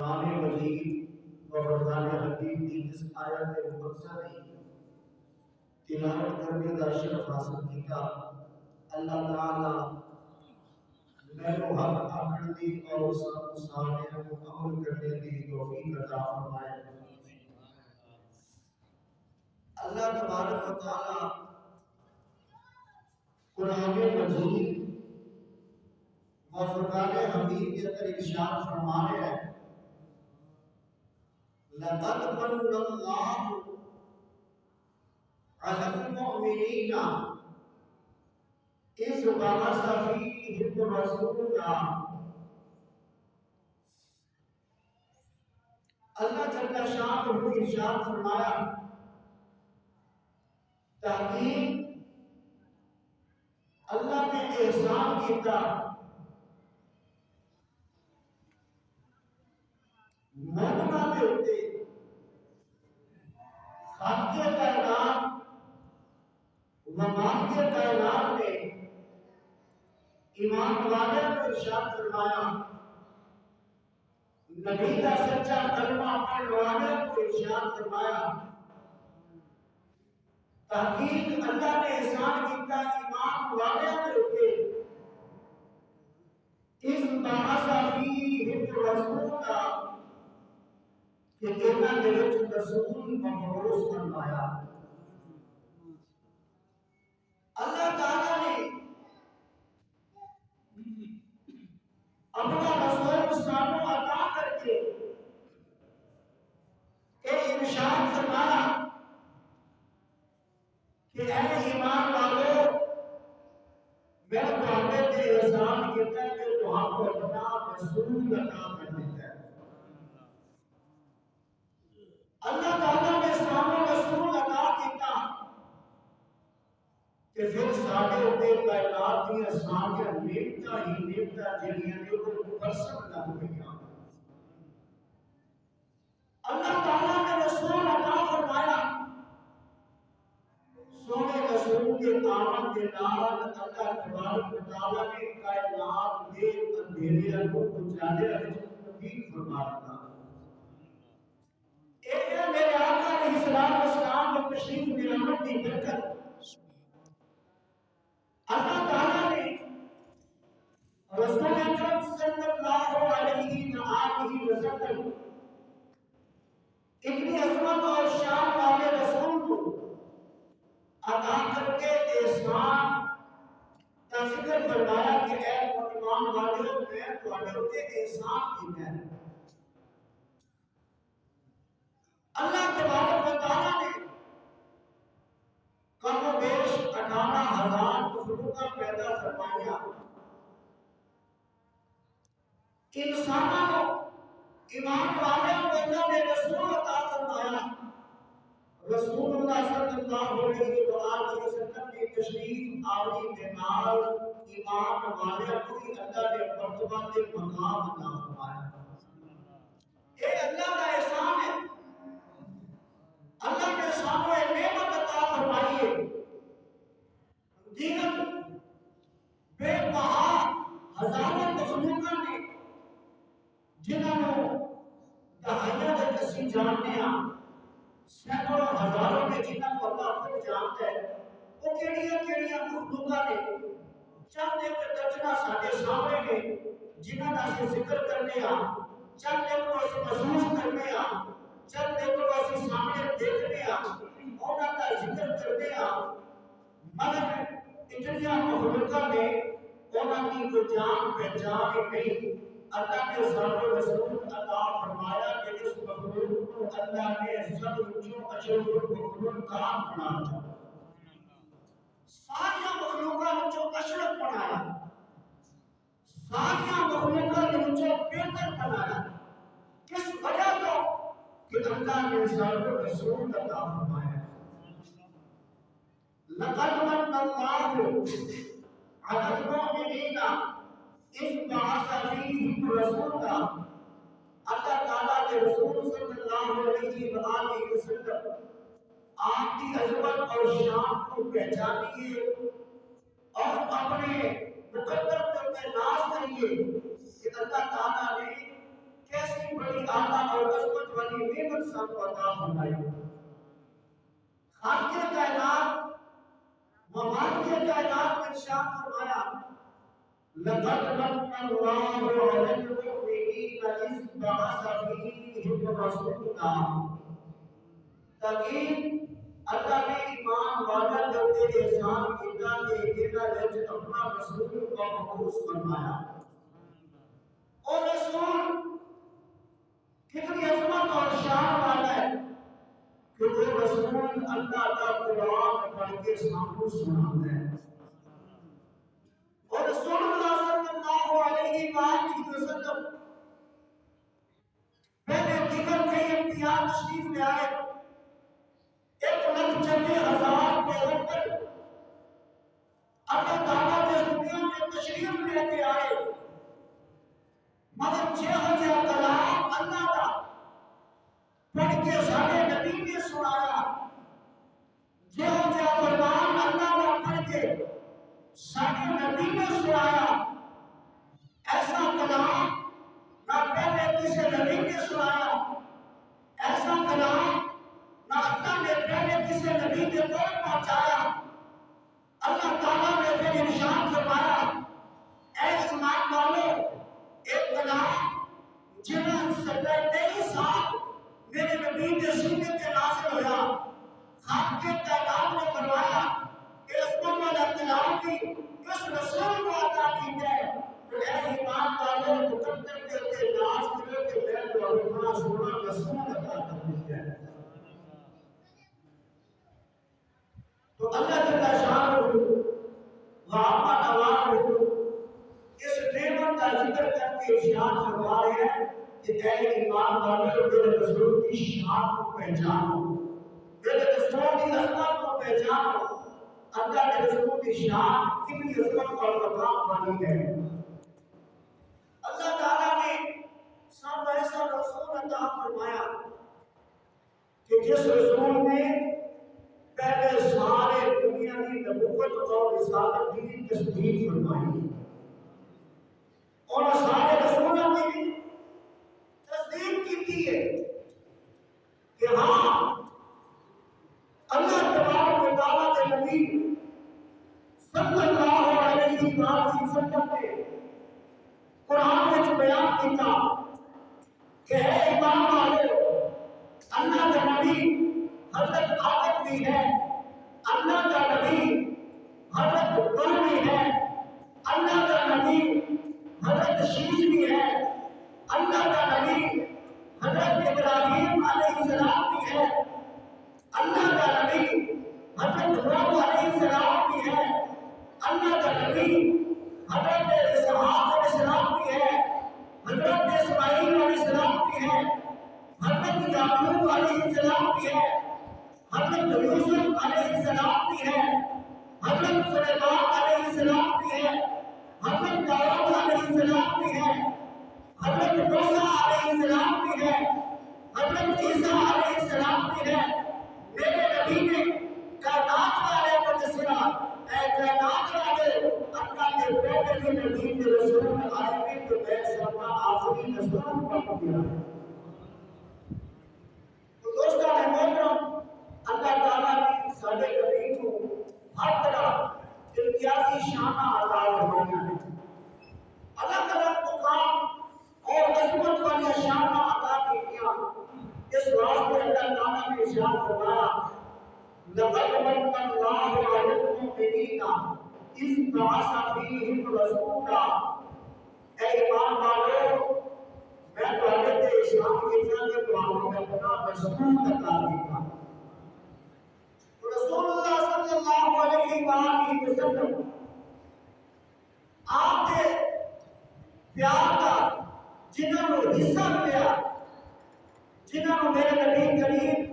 قرآن مجید و فرقان حکیم کی جس آیت مقدسہ نے تلاوت کرنے کا شرف حاصل کیا، اللہ تعالی میں کو حق آکڑنے اور سامنے کو عمل کرنے کی توفیق عطا فرمائے۔ اللہ تبارک و تعالی قرآن مجید و فرقان حمید کے اندر ارشاد فرما رہے ہیں، لَقَدْ مَنَّ اللَّهُ عَلَى الْمُؤْمِنِينَ إِذْ بَعَثَ فِيهِمْ رَسُولًا۔ اللہ جل شانہ نے ارشاد فرمایا، تحقیق اللہ نے احسان کیا مومنوں کے اوپر، خالق کائنات و مالک کائنات نے ایمان والوں کو ارشاد فرمایا، نبی کا سچا کلمہ پڑھنے والوں کو ارشاد فرمایا، تحقیق اللہ نے احسان کیا ایمان والوں کے اوپر، اس بعث فیہم رسولا کہ انہاں دے وچ رسول مبعوث فرمایا۔ اللہ تعالیٰ نے اپنا رسول سانو عطا کر کے ارشاد فرمایا کہ اے ایمان والو، میں تمہارے تے احسان کیتا ہے کہ تمہاں کو اپنا رسول عطا کر دیتا ہے۔ اللہ تعالیٰ نے سانو رسول عطا کیتا کہ پھر ساڈے اوپر کائنات دی ساریاں نعمتاں ہی نعمتاں جڑیاں نے وہ برسن لگ گئیاں۔ اللہ تعالیٰ نے رسول عطا فرمایا، سونے رسول کے آمد کے نال اللہ تبارک و تعالیٰ نے کائنات کے اندھیرے کو اجالے وچ تبدیل فرما دیا۔ اے میرے آقا علیہ الصلوۃ والسلام کی تشریف کی رحمت کی برکت، اللہ تعالیٰ نے رسول اکرم صلی اللہ علیہ وآلہ وسلم اتنی عظمت اور شان والے رسول کو عطا کر کے احسان کا ذکر فرمایا کہ اے ایمان والو، میں تمہارے اوپر احسان کیتا ہے۔ اللہ تبارک و تعالیٰ نے کم و بیش 18,000 مخلوقات پیدا فرمایا، انسانوں کو ایمان والوں کو اللہ نے رسول عطا فرمایا۔ رسول اللہ صلی اللہ علیہ وآلہ وسلم کی تشریف آوری کے نال ایمان والوں کو اللہ نے مرتبہ کے مقام عطا فرمایا۔ یہ اللہ کا احسان ہے، اللہ نے سانو نعمت عطا فرمائی ہے۔ دیگر بے بہا ہزاروں مخلوقاں نے جنہوں نے دہائیاں تک اسی جانتے ہیں، سینکڑوں ہزاروں نے جنہوں کو اللہ خود جانتا ہے، وہ کیڑیاں مخلوقاں نے چند ایک درجہ ساڈے سامنے نے جنہوں کا اسی ذکر کرنے چند ایک کو اسی محسوس کرنے چند ایک کو اسی سامنے دیکھنے انہوں کا ذکر کرنے، مگر اتنیاں مخلوقاں نے انہوں کی کوئی جان پہچان نہیں۔ اللہ نے سانو رسول عطا فرمایا کہ اس مخلوق کو اللہ نے سب کچھوں اشرف المخلوق کام بنایا، ساری مخلوقات جو اشرف بنایا، ساری مخلوقات جو بہتر بنایا، کس وجہ تو کہ اللہ نے سانو رسول عطا فرمایا۔ لقد من الله على المؤمنين إذ بعث فيهم رسولا، اللہ تعالیٰ کے رسول صلی اللہ علیہ وآلہ وسلم آپ کی عظمت اور شان کو پہچانیے اور اپنے مقدر پر ناز کریے کہ اللہ تعالیٰ نے کیسی بڑی والی آقا اور عظمت والی نعمت سب کو عطا فرمائی۔ خالق کائنات و مالک کائنات نے ارشاد فرمایا لقد من اللہ علی المؤمنین اذ بعث فیہم رسولا، تاکہ اللہ نے ایمان والا جب تیرے احسان کیتا کہ انہاں وچ اپنا رسول کو مبعوث فرمایا۔ اور رسول کتنی عظمت اور شان والا ہے کہ وہ رسول اللہ کا قرآن پڑھ کے سامنے سناتا ہے۔ اور رسول اللہ صلی اللہ علیہ وآلہ وسلم پہلے دیگر کئی انبیاء تشریف لے آئے، 1,40,000 پیغمبر اللہ تعالیٰ نے دنیا میں تشریف لے کے آئے، مگر جہاں کلام اللہ کا پڑھ کے سارے نبی نے سنایا، جہاں فرمان اللہ کا پڑھ کے سارے نبی نے سنایا، ایسا کلام نہ پہلے کسی نبی نے سنایا، ایسا کلام نہ اللہ نے پہلے کسی نبی کے پاس پہنچایا۔ اللہ تعالیٰ نے پھر ارشاد فرمایا اے ایمان والو، ایک کلام جنہاں 23 سال میرے نبی کے سینے کے نازل ہوا، خالق کائنات نے فرمایا کہ اس کو والا کلام بھی اس رسول کو عطا کی جائے، تو اے ایمان والو مقدر کے ناز کرو کہ میں تو اپنا سونا رسول عطا کر دی جائے۔ تو اللہ جل شانہ وعما نوالہ اس نعمت کا ذکر کر کے ارشاد فرما رہے ہیں کہ اے ایمان والو میرے رسول کی شان کو پہچانو، میرے رسول کی عظمت کو پہچانو۔ اللہ کے رسول کی شان کتنی عظمت اور مقام والی ہے۔ اللہ تعالیٰ نے سب ایسا رسول عطا فرمایا کہ جس رسول نے پہلے سارے دنیا کی نبوت اور رسالت کی تصدیق فرمائی، اور سارے رسولوں کی تصدیق کی ہے کہ ہاں اللہ تبارک و تعالیٰ کے نبی صلی اللہ علیہ وسلم نے قرآن میں بیان کیا کہ اے ایمان والو، اللہ کا نبی حضرت آدم بھی ہے، اللہ کا نبی حضرت نوح بھی ہے، اللہ کا نبی حضرت شیش بھی ہے، اللہ کا نبی حضرت ابراہیم علیہ السلام بھی ہے، اللہ کا نبی حضرت نوح علیہ السلام بھی ہے، اللہ کا نبی حضرت اسحاق علیہ السلام بھی ہے، حضرت اسماعیل علیہ السلام بھی ہے، حضرت یعقوب علیہ السلام بھی ہے، حضرت یوسف علیہ السلام بھی ہے، حضرت سلیمان علیہ السلام بھی ہے، حضرت داؤد علیہ السلام بھی ہے، حضرت موسیٰ علیہ السلام بھی ہے، حضرت عیسیٰ علیہ السلام بھی ہے۔ میرے نبی نے کائنات والے کو دسیا اے کائنات والے، اللہ کے پہلے بھی نبی کے رسول آئے تو میں سب کا آخری رسول بن گیا۔ تو دوستان محترم، اللہ تعالیٰ نے سارے نبی کو ہر طرح امتیازی شان عطا فرمایا ہے، الگ الگ مقام اور عظمت والی شان عطا کیا۔ اس واسطے اللہ تعالیٰ نے ارشاد فرمایا لقد من اللہ علی المؤمنین اذ بعث فیہم رسولا، اے ایمان والو میں تمہیں تے اسلام کی طرف تمہاروں میں اپنا رسول عطا کیا۔ رسول اللہ صلی اللہ علیہ وآلہ وسلم آپ کے پیار کا جنہوں نے حصہ ملیا، جنہوں نے میرے نبی کریم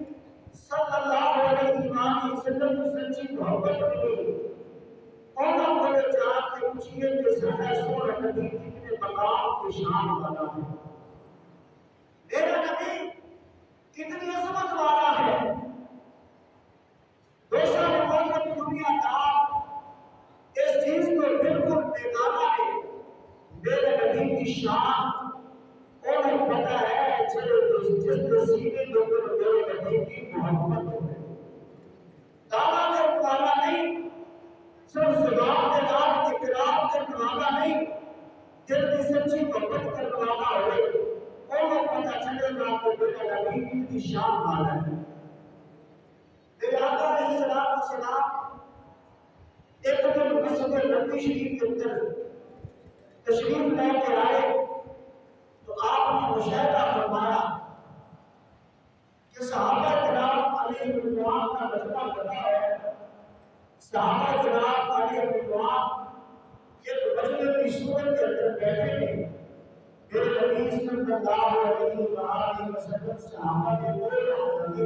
صلی اللہ علیہ وآلہ وسلم کو سچی محبت ملی، انہوں کو جا کے پوچھئے کہ سارا سونا نبی کتنے مقام کی شان والا ہے، میرا نبی کتنی عظمت والا ہے۔ دوسرا محمد دنیا کا اس چیز کو بالکل بیگانہ ہے، میرے نبی کی شان انہیں پتہ ہے، سینے کے اوپر میرے نبی کی محبت ہو گئی. دعویٰ کرنے والا نہیں، صرف زبان کے نام اقرار کرنے والا نہیں، دل کی سچی محبت کرنے والا ہوئے، اور پتہ چلے گا کہ میرا نبی کتنی شان والا ہے. میرے آقا علیہ السلام ایک دن مسجد نبوی شریف کے اندر تشریف لے کے آئے تو آپ نے مشاہدہ فرمایا کہ صحابہ کرام علیہ رضوان کا مجمع بنا ہے. صحابہ کرام علیہ رضوان ایک مجمع کی صورت کے اندر بیٹھے ہیں. میرے نبی صلی اللہ علیہ وسلم صحابہ کے بولے ہوتے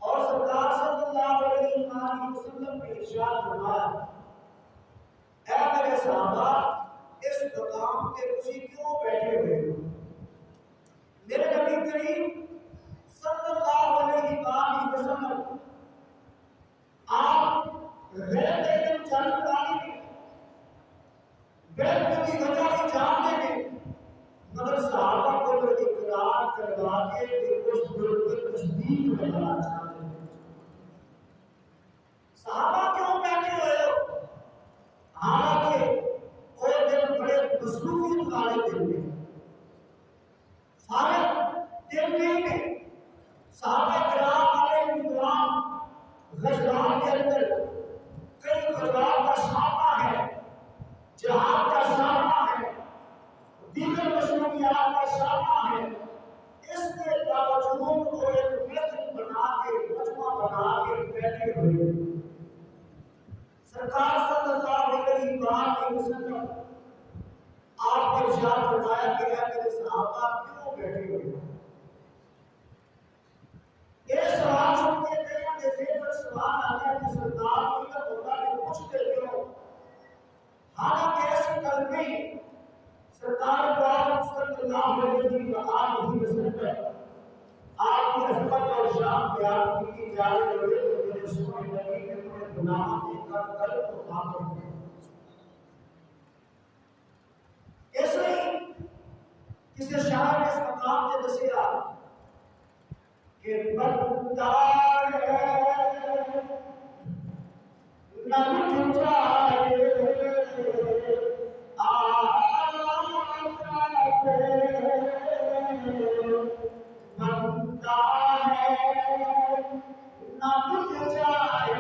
اور سرکار صلی اللہ علیہ وسلم نے ارشاد فرمایا، اے میرے صحابہ اس مقام پہ کسی کیوں بیٹھے ہوئے ہو؟ میرے نبی کریم صلی اللہ علیہ وسلم آپ غیر علم جاننے والے ہیں، غیر کی وجہ بھی جانتے ہیں، مگر صحابہ کو جو اقرار کروا کے اس دل کی تصدیق کرنا چاہتے ہیں. صحابہ کیوں بیٹھے ہوئے ہو؟ حالانکہ وہ دن بڑے مصروفیت والے دن میں فارغ دن نہیں ہے. صحابہ کرام علیہ رضوان غزوات کے اندر کئی غزوات کا سامنا ہے، جہاد کا سامنا ہے، دیگر مصروفیات کا سامنا ہے. اس کے باوجود وہ ایک محفل بنا کے مجمع بنا کے بیٹھے ہوئے ہیں. سرکار صلی اللہ علیہ وسلم آپ نے ارشاد فرمایا کہ اے میرے صحابہ کیوں بیٹھے ہوئے ہیں؟ یہ سوال سن کے کہیں کہ فیور سوال آ گیا کہ سرکار کو یہ ہوتا کہ پوچھتے کیوں؟ حالانکہ ایسی کلمی سرکار کو صلی اللہ علیہ وسلم آپ کی عظمت اور شان بیان کی جا رہی ہے تو میرے سونے نبی کے اپنے گناہ کی قلب کو معاف کر. اس لیے کسی شاعر نے اس مقام سے دسیا کہ بندہ ہے نہ اٹھ جائے بندہ ہے نہ اٹھ جائے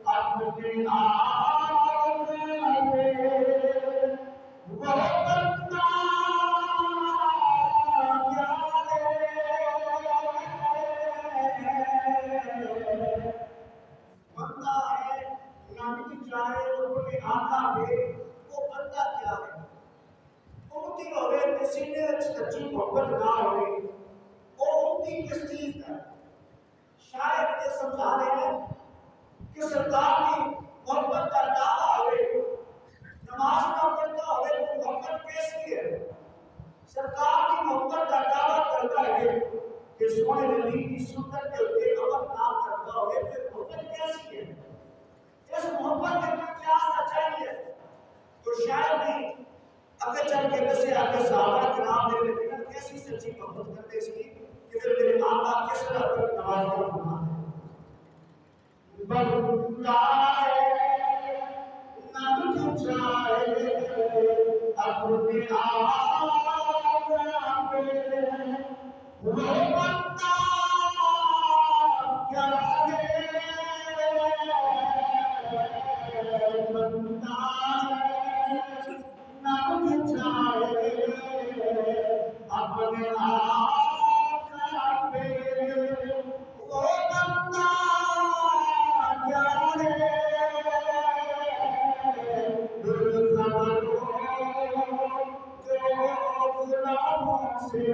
اپنے آپ میں وہ بندہ چاہے اپنے آقا میں وہ بندہ کیا ہے؟ امتی ہوئے کسی نے سچی محبت نہ ہوئے وہ امتی کس چیز کا؟ شاید یہ سمجھا رہے ہیں کہ سرکار کی محبت کا دعویٰ ہوئے، نماز نہ پڑھتا ہوئے تو محبت کیسی ہے؟ سرکار کی محبت کا دعویٰ کرتا ہے کہ سونے نبی کی سنت کے اوپر عمل نہ کرتا ہوئے پھر محبت کیسی ہے؟ اس محبت میں کیا سچائی ہے؟ تو شاید نہیں اگر چل کے کسے آگے صحابہ کرام میرے نبی کیسی سچی محبت کرتے اس کی کہ پھر میرے آقا کس طرح پر نماز کا فرما ہے. بندہ ہے نہ اٹھ جائے اپنے آپ میں وہ بندہ کیا ہے؟ بندہ نہ اٹھ جائے اپنے آپ میں وہ بندہ کیا ہے؟ دل خبر ہو جو غلاموں سے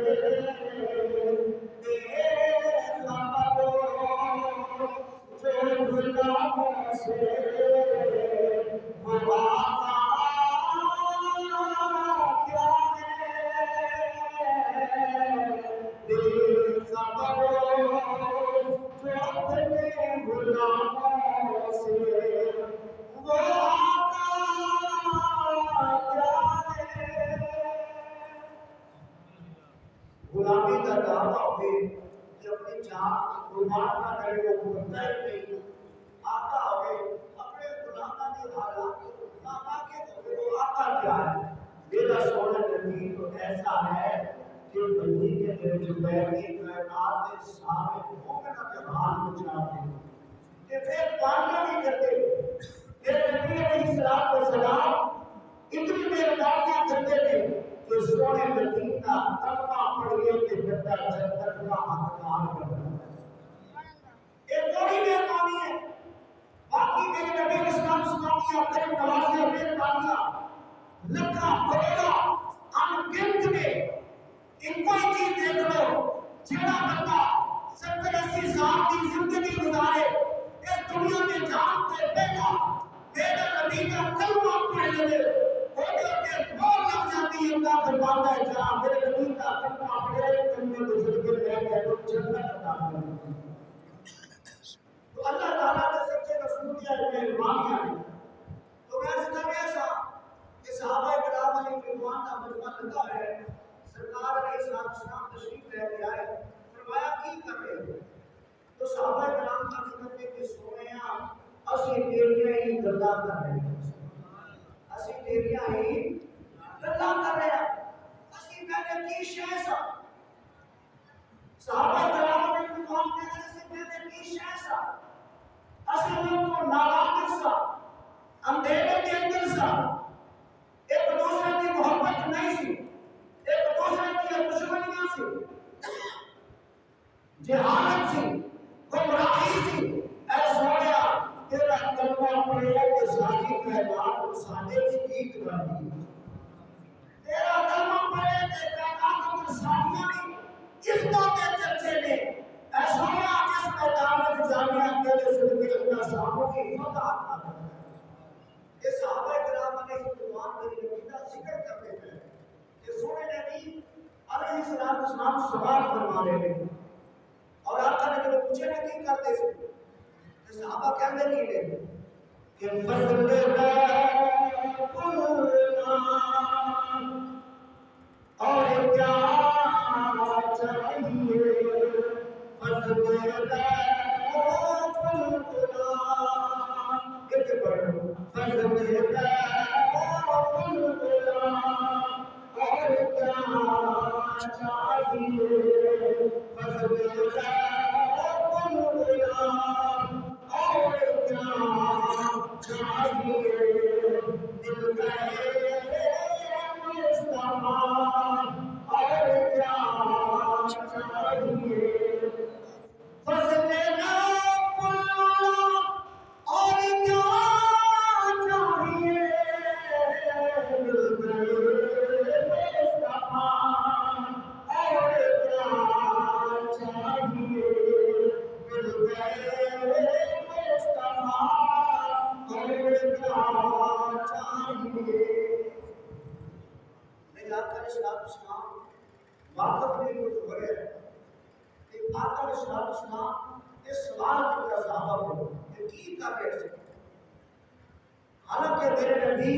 غلامی کا دعویٰ ہوئے کہ اپنی جان قربان نہ کرے وہ بندہ ہی نہیں آقا ہوئے اپنے غلامہ کے حالات کو غلامہ کے ہوئے وہ آقا کیا ہے میرا سونا نبی تو ایسا ہے کہ بندی کے میرے جو بیٹی کائنات کے سامنے مومنہ کے حال کو چاہتے ہیں کہ پھر پاننا نہیں کرتے میرے نبی علیہ السلام اتنی مہربانیاں کرتے تھے کہ سونے نبی کا کلمہ پڑھ گئے کہ بندہ جنت کا حقدار بن جاتا ہے ایک بڑی مہربانی ہے باقی میرے نبی علیہ السلام کی اپنے نوازیاں مہربانیاں لکھا پڑھا انگنت میں ان کو ایک چیز دیکھ لو جڑا بندہ 70-80 سال کی زندگی گزارے اس دنیا میں جان کے بیٹھا میرے نبی کا کلمہ پڑھ لے وہ کے مور لگ جاتی ہے اللہ فرماتا ہے جہاں میرے نبی کا کلمہ پڑھے کلمے گزر کے رہ گئے تو جنت عطا کرے تو اللہ تعالیٰ نے سچے رسول کی مہربانیاں ہیں تو میں سنا ایسا کہ صحابہ کرام علیہ رضوان کا مجمع لگا ہے سرکار علیہ السلام تشریف لے کے آئے فرمایا کی کر رہے ہیں تو صحابہ کرام کا ذکر ہے کہ سویا اسی تیریاں ہی گلا کر رہے ہیں اسی تیریاں ہی گلا کر رہے ہیں اسی میں نے کی شے سا صحابہ کرام علیہ رضوان کے سے میں نے کی شے سا اسی لوگوں کو ناراض سا اندھیرے کے اندر سا ایک دوسرے کی محبت نہیں سی ایک دوسرے کی دشمنیاں سی جہالت سی گمراہی سی اے سویا تیرا کلمہ پڑھے کہ ساری کائنات ساڈے کی گیت گاندی تیرا کلمہ پڑھے کہ کائنات کو ساڈیاں نہیں عزتوں کے چرچے نے اے سویا جس میدان میں جامعہ تیرے صدقے اللہ صاحبوں کی فتح عطا کر یہ صحابہ کرام علیہ رضوان میری نبی کا ذکر کرتے ہیں کہ سونے نبی علیہ السلام سوال فرما رہے ہیں اور آقا نے جب پوچھے نا کی کرتے تھے کہ صحابہ کہنے لگے کہ فضل اور کیا چاہیے فضل حالانکہ میرے نبی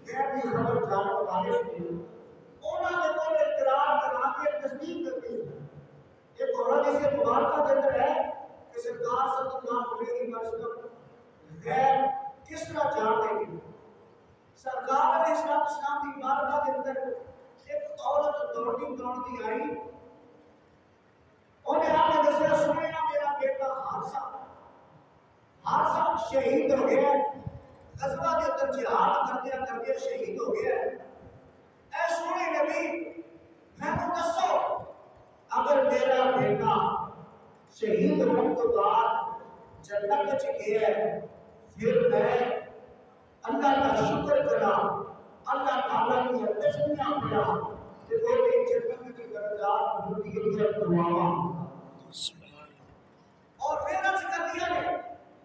غیب کی خبر جاننے والے تھے انہوں نے کو اقرار کرا کے تصدیق کرتے ہیں ایک اور حدیث مبارکہ کے اندر ہے کہ سرکار صلی اللہ علیہ وسلم غیب کس طرح جانتے ہیں سرکار علیہ السلام کی مبارکہ کے اندر ایک عورت دوڑتی آئی انہیں آپ نے دسیا سنیا میرا بیٹا حادثہ شہید ہو گیا غزوہ کے اندر جہاد کرتے شہید ہو گیا اے سونے نبی میں کو دسو اگر میرا بیٹا شہید ہونے کے بعد جنت وچ گیا ہے پھر میں اللہ کا شکر کرا اللہ تعالیٰ کی تسبیحاں پڑھا کہ میری جنت کی درجات بلندی کی دعا اور پھر عرض کر دیا نے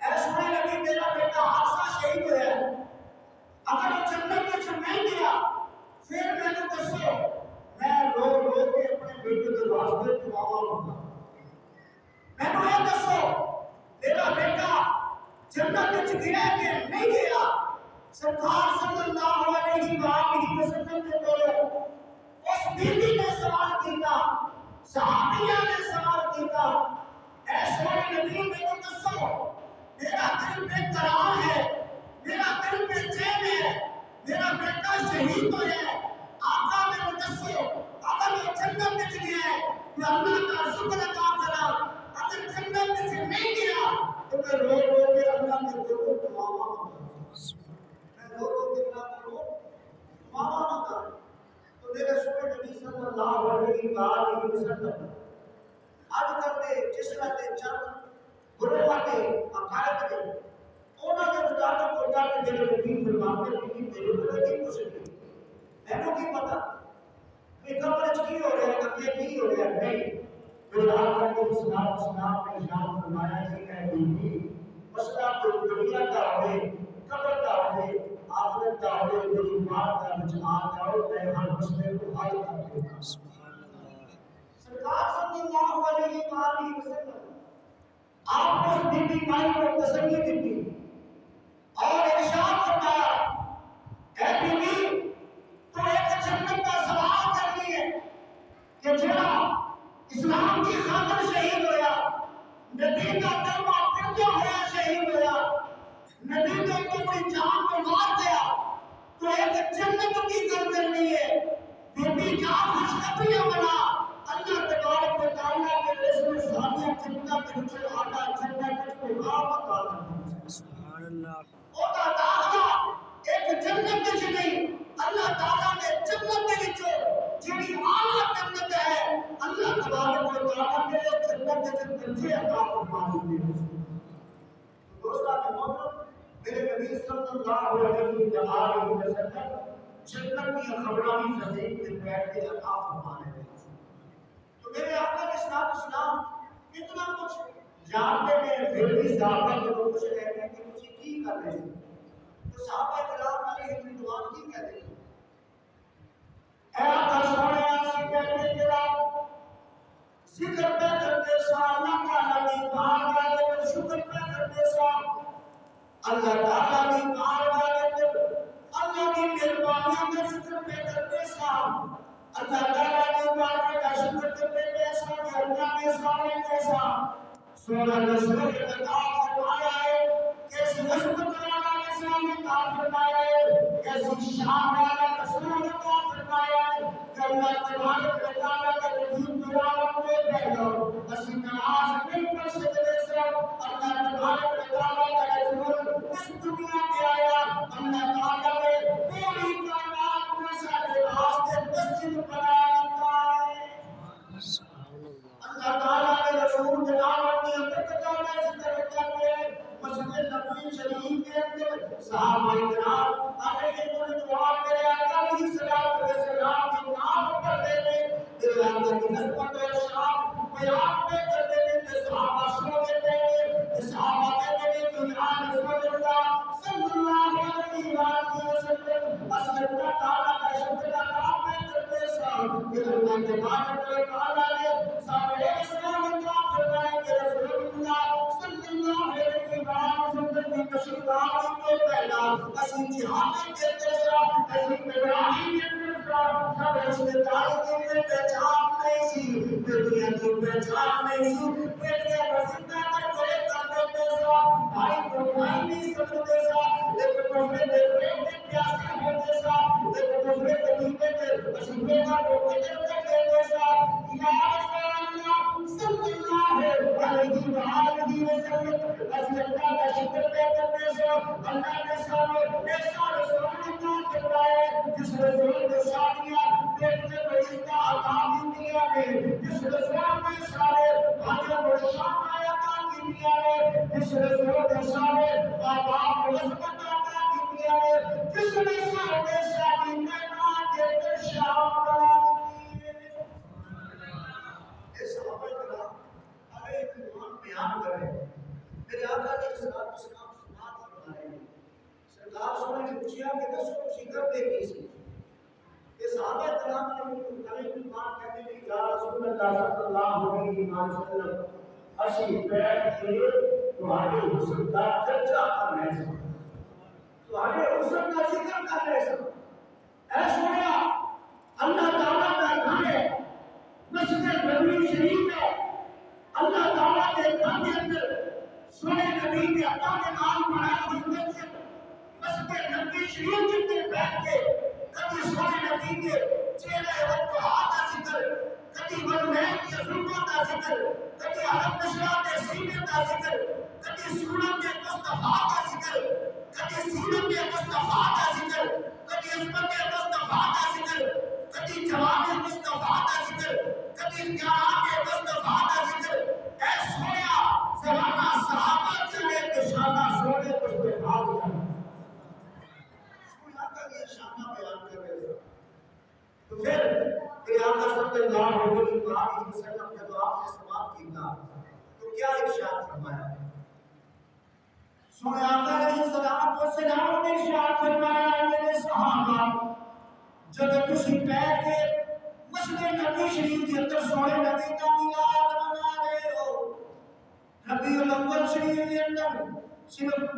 اے سونے نبی میرا بیٹا حادثہ شہید ہوا ہے اگر وہ جنت میں نہیں گیا پھر میں نے دسو میں رو کے اپنے بیٹے کے واسطے دعا مانگا میں نے یہ دسو میرا بیٹا جنت میں گیا کہ نہیں گیا سرکار صلی اللہ علیہ وسلم نے بولے اس بیٹی نے سوال کیا صحابیہ نے سوال کیا اے سونے نبی میرے دسو میرا دل بے قرار ہے میرا دل بے چین ہے میرا بیٹا شہید ہو ہے آقا میرے دسو اگر وہ جنت میں گیا ہے تو اللہ کا شکر ادا کرا اگر جنت میں نہیں گیا تو میں رو رو کے اللہ کے دعا دعا میں رو رو کے اللہ کو دعا کر تو میرے سونے نبی صلی اللہ علیہ وسلم آج کرتے جس رہتے چند گروہ کے عقائد کے انہوں نے مطابق کو جا کے میرے نبی فرماتے ہیں کہ میرے بڑے کی کوشش میں کو کی پتا کہ کمرچ کی ہو رہا ہے کبھی کی ہو رہا ہے نہیں پھر آقا کے اسلام نے ارشاد فرمایا کہ اے بیوی مسئلہ کوئی دنیا کا ہوئے قبر کا ہوئے آخرت کا ہوئے میری ماں کا بچا جاؤ میں ہر مسئلے کو حل کر دوں گا سرکار صلی اللہ علیہ وآلہ وسلم آپ نے اس بی بی مائی کو تسلی دی اور ارشاد فرمایا اے بی بی تو ایک جنت کا سوال کرنی ہے کہ جڑا اسلام کی خاطر شہید ہویا نبی کا کلمہ پڑھتا ہوا شہید ہویا نبی کا کوئی جان کو مار دیا تو ایک جنت کی گل کرنی ہے بی بی کا خوشخبریاں بنا اللہ تبارک و تعالیٰ کے رسول صحابیہ جنت کے نیچے آتا جنت کے مقام پر سبحان اللہ او دا داخلہ ایک جنت کے نہیں اللہ تعالیٰ نے جنت کے نیچے جڑی اعلیٰ جنت ہے اللہ تبارک و تعالیٰ نے جنت کے درجے عطا فرمائے ہیں دوستاں کے محترم میرے نبی صلی اللہ علیہ وسلم جنت کی خبرانی زمین کے بیٹھ کے عطا فرمائے ہیں تو میرے آقا نے اسلام اتنا کچھ جانتے ہیں پھر بھی صحابہ کو کچھ کہتے ہیں کہ مجھے کی کر رہے ہیں تو صحابہ کرام علیہ رضوان کی کہتے ہیں اے آقا سونے سے کہتے تیرا ذکر پہ کرتے سا اللہ تعالیٰ کی بار والے پر شکر پہ کرتے سا اللہ تعالیٰ کی بار والے پر اللہ کی مہربانیوں کا ذکر پہ کرتے سا اللہ تعالیٰ کی بار کا شکر کرتے پیسا کہ اللہ نے سارے پیسا سونا رسول عطا فرمایا ہے کیسی عظمت والا رسول عطا فرمایا ہے کیسی شان والا رسول عطا فرمایا ہے کہ اللہ تبارک و تعالیٰ کا وجود تلاوت میں پہلو اسی نماز نہیں پڑھ سکتے سے اللہ تبارک و تعالیٰ کا رسول اس دنیا میں آیا اللہ تعالیٰ نے پوری کائنات میں سارے راستے مسجد بنا دیتا ہے اللہ تعالیٰ نے رسول تلاوت میں برکتوں کا ذکر کرتے ہیں مسجد نبوی شریف کے اندر صحابہ کرام علیہ رضوان میرے آقا علیہ السلام کی نام پڑھتے ہیں میرے آقا کی نسبت و شان بیان میں کرتے ہیں کہ صحابہ سو دیتے ہیں صحابہ کہتے ہیں کہ یا رسول اللہ صلی اللہ علیہ وآلہ وسلم اصل اللہ تعالیٰ کا شکر ادا میں کرتے ہیں کہ اللہ تبارک و تعالیٰ نے سارے اسلام کا فرمایا کہ رسول اللہ صلی اللہ علیہ وآلہ وسلم کی تشریفات کے پہلا اسی جہاد کے تیسرا اسی ابراہیم کے تیسرا سب رشتے داری کے پہچان نہیں سی دنیا کی پہچان نہیں سی بیٹیا وسیلہ کر کوئی کرتے تیسرا بھائی کو بھائی نہیں سمجھتے سا لیکن دوسرے دے پریم کے پیاسے ہوتے سا لیکن دوسرے کے دیتے کے اسی کا کو قدر کرتے سا یا رسول اللہ صلی اللہ علیہ وآلہ وسلم اسی اللہ کا شکر پہ کرتے سا اللہ نے سارے ایسا رسول کا کرائے جس رسول کے شادیاں دیکھتے ہوئے اس کا عطا دیا ہے جس رسول کے سارے بھائیوں کو شام آیا کی دیا ہے جس رسول کے سارے بابا کو عظمت عطا دیا ہے جس رسول کے شادی کائنات کے شام کرا دی ہے اس صحابہ کرام علیہ رضوان بیان کر رہے ہیں میرے آقا نے اسلام سنات فرمائے ہیں سرکار سونے نے پوچھا کہ دسو تسی کرتے کی سی کہ صحابہ کرام علیہ رضوان کہتے ہیں کہ یا رسول اللہ صلی اللہ علیہ وسلم اسی بیٹھ کے تمہارے حسن کا چرچا کر رہے ہیں تمہارے حسن کا ذکر کر رہے ہیں اے سویا اللہ تعالیٰ کا گھر ہے مسجد نبوی شریف ہے اللہ تعالیٰ کے گھر کے اندر سونے نبی کے عطا کے نام بنائی ہوئی مسجد مسجد نبی شریف کے اندر بیٹھ کے کبھی سونے نبی کے چہرے وقوعہ کا ذکر کبھی والمین کی ظلموں کا ذکر کبھی علم نشرات سینے کا ذکر کبھی سورت مصطفیٰ کا ذکر کبھی سیرت مصطفیٰ کا ذکر کبھی عصمت مصطفیٰ کا ذکر کبھی جواب مصطفیٰ کا ذکر کبھی اختیارات مصطفیٰ کا ذکر اے سویا زمانہ صحابہ چلے تو شانہ سونے مصطفیٰ کا سویا کا یہ شانہ بیان کر رہے ہیں تو پھر آقا صلی اللہ علیہ وسلم جب آپ نے سماعت کی تو کیا ارشاد فرمایا سونے آقا علیہ السلام نے ارشاد فرمایا میرے صحابہ جب تسی بیٹھ کے مسجد نبی شریف کے اندر سونے نبی کا میلاد منا رہے ہو ربیع الاول شریف کے اندر صرف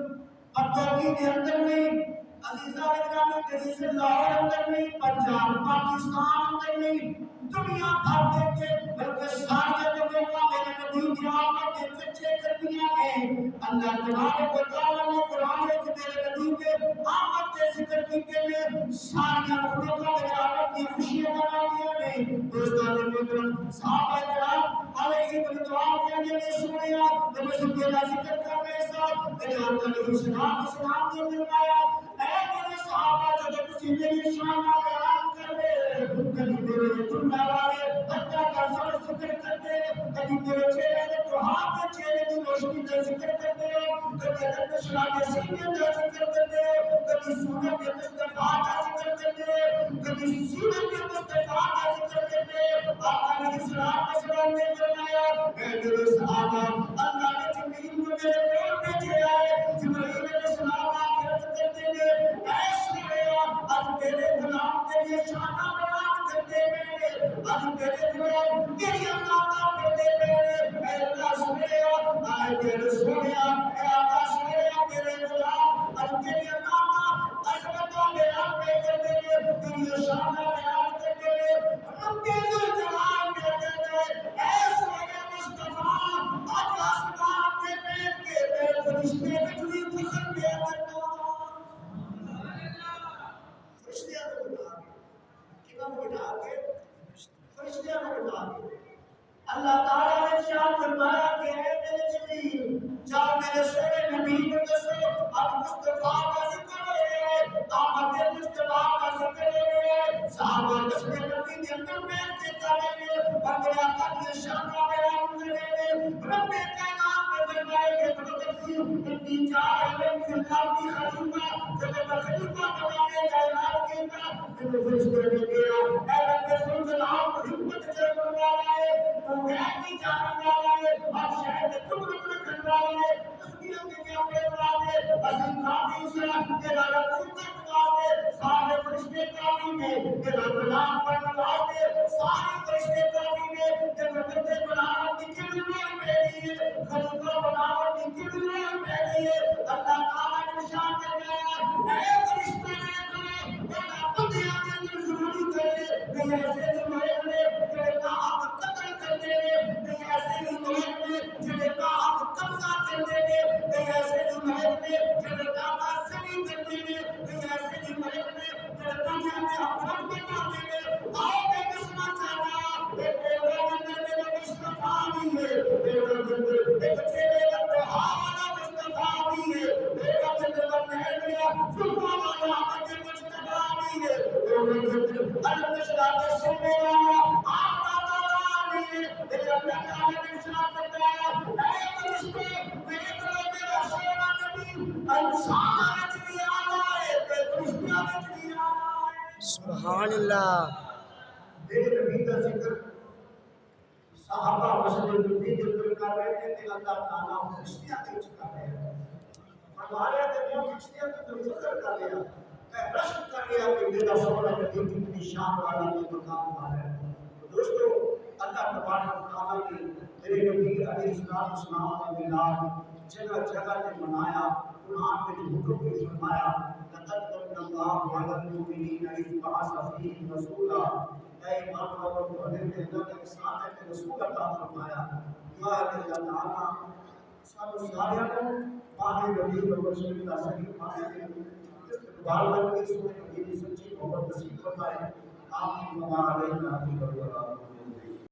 پتوکی کے اندر نہیں عزیزہ اکرامی تجیز لاہور اندر نہیں پنجاب پاکستان اندر نہیں دنیا بھر کے بلکہ ساری جگہ میرے نبی کی آمد کے سچے کر دیا ہے اللہ تبارک و تعالیٰ نے قرآن میں میرے نبی کے آمد کے ذکر کی کے لیے ساری مخلوقوں میرے آمد کی خوشیاں بنا دیا ہے دوستان محترم صحابہ کرام علیہ رضوان کے لیے سنیا جب سے تیرا ذکر کر رہے صاحب میرے آقا علیہ السلام نے فرمایا اے میرے صحابہ جب کسی میری شان بیان کر دے کبھی میرے دنیا والے بچہ کا سر ذکر کرتے کبھی میرے چہرے تو ہاتھ کے چہرے کی روشنی کا ذکر کرتے کبھی حضرت شراب سینے کا ذکر کرتے کبھی سورت مصطفیٰ کا ذکر کرتے کبھی سیرت مصطفیٰ کا ذکر کرتے آقا علیہ السلام نے فرمایا اے میرے صحابہ اللہ نے جبریل کو میرے کول بھیجا ہے جبریل علیہ السلام آ کے عرض کرتے ہیں اے سوریا اب تیرے غلام کے لیے شانہ بیان کرتے ہیں اب تیرے غلام تیری اللہ کا پڑھتے ہیں اے اللہ سوریا اے تیرے سوریا اے آقا سوریا تیرے غلام اب تیری اللہ کا عظمت و بیان کرتے ہیں تیری شانہ بیان کرتے ہیں رب الجلال کہتے ہیں اے سوریا مصطفیٰ آج آسمان کے پیٹ کے پیٹ فرشتے بجلی فخر پہ کرنا فرشتیاں کو بٹھا کے کتاب بٹھا کے فرشتیاں کو بٹھا کے اللہ تعالیٰ نے ارشاد فرمایا کہ اے میرے جبریل جاؤ میرے سونے نبی کو دسو اب مصطفیٰ کا ذکر ہو رہا ہے آمد مصطفیٰ کا ذکر ہو رہا ہے صحابہ مسجد نبی کے اندر بیٹھ کے کریں گے اور میرے آقا کی شان کا بیان کریں گے رب کائنات نے فرمایا کہ تفسیر اتنی جاہل فی الارض خلیفہ جب میں خلیفہ بنانے کا اعلان کیا تو فرشتے نے کہا اے رب الجلال حکمت جلال والا ہے تو غیبی جاننے والا ہے اور شہد قدرت رکھنے والا ہے تصویروں کے کیمرے والے عظیم کافی سے تیرا رسول والے سارے فرشتے کافی نے تیرا کلام پڑھنے والے سارے فرشتے کافی نے تیرا بندے بنانا کی کردار بھیجی ہے خلیفہ بنانا کی کردار بھیجی ہے اللہ تعالیٰ نے ارشاد فرمایا اے فرشتے نے تمہیں میرا بندیاں کے اندر ضروری کرے کہ ایسے ہی لوگ نے تیرے کا حق قتل کر دے کہ ایسے ہی لوگ نے تیرے کا حق قبضہ کر دے کہ ایسے ہی لوگ نے تیرے کا سبھی کر دے کہ ایسے ہی لوگ نے تیرے دنیا میں اپنا بنا دے آؤ میں کسنا چاہتا ایک پیغام اندر میرا مصطفیٰ بھی ہے میرا اندر ایک چہرے کا والا مصطفیٰ بھی ہے میرا اندر مہنگیا صبح والا اندر مصطفیٰ بھی ہے میرا اندر نشرات سننے والا آقا والا بھی ہے میرا پیغام ارشاد بتایا اے فرشتے میرے طرف میرا سونا نبی انسان بھی آنا ہے فرشتہ بھی آنا ہے سبحان اللہ میرے نبی کا ذکر صحابہ مسجد نبی کے اندر کر رہے تھے کہ اللہ تعالیٰ فرشتیاں دے چکا ہے ہمارے اندر فرشتیاں کو فکر کر لیا رشک کر لیا کہ میرا سونا نبی کتنی شان والا یہ مقام والا ہے دوستو اللہ تبارک و تعالیٰ نے میرے نبی علیہ السلام نے میلاد جگہ جگہ پہ منایا قرآن میں جو حکم بھی فرمایا لقد من الله على المؤمنين إذ بعث فيهم رسولا اے امام بابر کو حضرت اللہ نے ساتھ ہے کہ رسول عطا فرمایا دعا ہے کہ اللہ تعالیٰ سانو سارے کو ماہ ربیع الاول شریف کا صحیح معنی میں استقبال کر کے سونے نبی کی سچی محبت نصیب فرمائے آمین و علینا